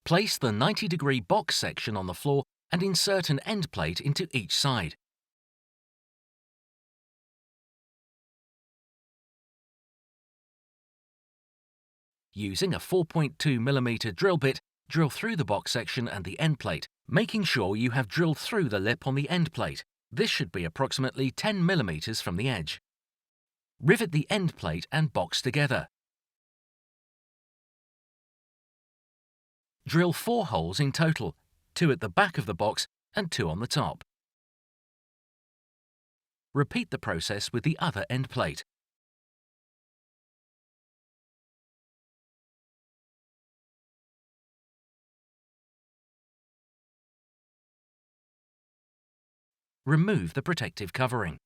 Place the 90-degree box section on the floor and insert an end plate into each side. Using a 4.2mm drill bit, drill through the box section and the end plate, making sure you have drilled through the lip on the end plate. This should be approximately 10mm from the edge. Rivet the end plate and box together. Drill 4 holes in total, 2 at the back of the box and 2 on the top. Repeat the process with the other end plate. Remove the protective covering.